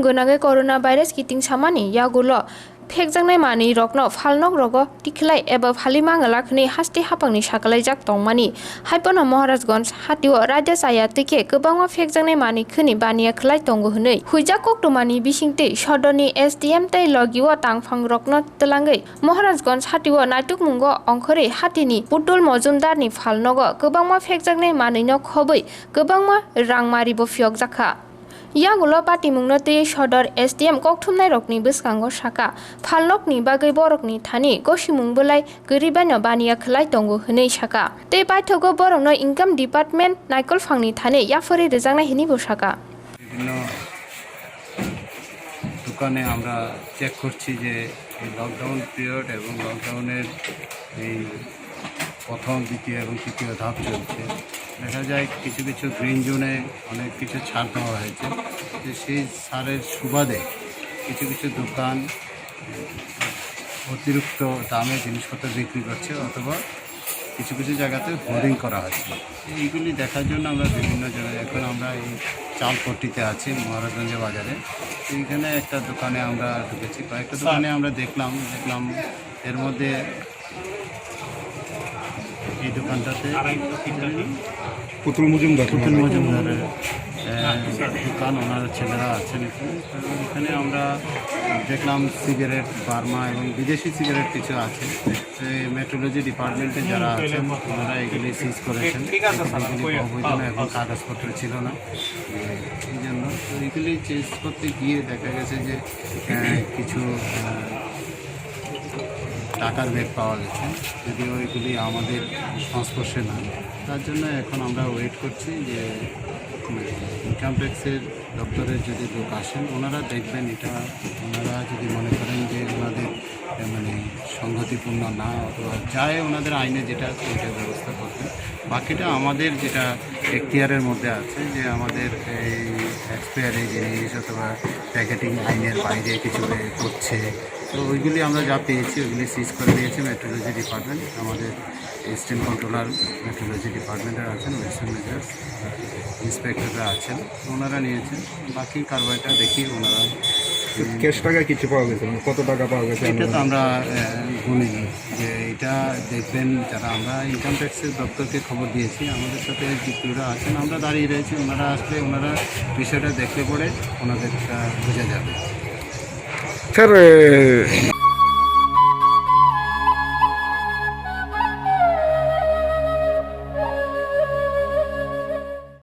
गोनागे corona भाइरास किटिं सामानि यागुलो फेकजांनाय मानि रकनो फालनक रगो टिखलाय एबा फालि मांगलाखनि हास्ति हापांनि साकलाय जाक तंमानि हाइपनो महाराजगंज हातिओ राज्य साया तिके गोबांवा फेकजांनाय मानि खनि बानिया खलाय तंगो हनै हुइजा कक्टमानि बिसिंति सदरनि एसडीएम तै लगिओ तांफां रकनो तलांगै महाराजगंज हातिओ नायतुक मुंगो अंखरै हातिनि पुतुल मजुमदारनि फालनगो गोबांवा फेकजांनाय मानिनो खबै गोबांवा रांमारिबो फियक जाखा यागुलो पाटिमुंनो तै सदर एसडीएम कक्थुमनाय रकनि बसकांगो साका फालनकनि बागै बरकनि थानि गसिमुंबोलाय गरिबानो बानिया खलाय तंगो हनै साका तै बायथगो बरकनो इनकाम डिपार्टमेंट नायकल फांनि थानि याफोरै रजांनाय हिनि बसाका বিভিন্ন দোকানে আমরা চেক করছি যে এই লকডাউন পিরিয়ড এবং লকডাউনের এই প্রথম দ্বিতীয় এবং তৃতীয় ধাপ চলছে দেখা যায় কিছু কিছু গ্রিন জোনে অনেক কিছু ছাড় দেওয়া হয়েছে যে সেই ছাড়ের সুবাদে কিছু কিছু দোকান অতিরিক্ত দামে জিনিসপত্র বিক্রি করছে অথবা কিছু কিছু জায়গাতে হোর্ডিং করা হচ্ছে এইগুলি দেখার জন্য আমরা বিভিন্ন জায়গায় এখন আমরা এই চালপট্টিতে আছি মহারাজগঞ্জ বাজারে এইখানে একটা দোকানে আমরা ঢুকেছি কয়েকটা দোকানে আমরা দেখলাম এর মধ্যে এই দোকানটাতে পুতুল মজুমদারের দোকান ওনার ছেলেরা আছেন এখানে আমরা দেখলাম সিগারেট বার্মা এবং বিদেশি সিগারেট কিছু আছে মেট্রোলজি ডিপার্টমেন্টে যারা আছেন ওনারা এগুলি সিজ করেছেন অবৈধ এবং কাগজপত্র ছিল না এই জন্য এগুলি চেঞ্জ করতে গিয়ে দেখা গেছে যে কিছু টাকার ব্যাগ পাওয়া গেছে যদিও এগুলি আমাদের সংস্পর্শে না তার জন্য এখন আমরা ওয়েট করছি যে ইনকাম ট্যাক্সের দপ্তরের যদি লোক আসেন ওনারা দেখবেন এটা ওনারা যদি মনে করেন যে ওনাদের মানে সংগতিপূর্ণ না অথবা যায় ওনাদের আইনে যেটা আছে ওইটার ব্যবস্থা করবেন বাকিটা আমাদের যেটা এখতিয়ারের মধ্যে আছে যে আমাদের এই এক্সপায়ারি জিনিস অথবা প্যাকেটিং আইনের বাইরে কিছু করছে তো ওইগুলি আমরা যা পেয়েছি ওইগুলি সিজ করে দিয়েছি মেট্রোলজি ডিপার্টমেন্ট আমাদের স্টেম কন্ট্রোলার মেট্রোলজি ডিপার্টমেন্টের আছেন ওয়েস্টার্ন মেজার্স ইন্সপেক্টররা আছেন ওনারা নিয়েছেন বাকি কারবারটা দেখি ওনারা ক্যাশ টাকা কিছু পাওয়া গেছে কত টাকা পাওয়া গেছে এটা তো আমরা গুনিনি যে এটা দেখবেন যারা আমরা ইনকাম ট্যাক্সের দপ্তরকে খবর দিয়েছি আমাদের সাথে ডিপিওরা আছেন আমরা দাঁড়িয়ে রয়েছি ওনারা আসলে ওনারা বিষয়টা দেখলে পরে ওনাদের বোঝা যাবে স্যার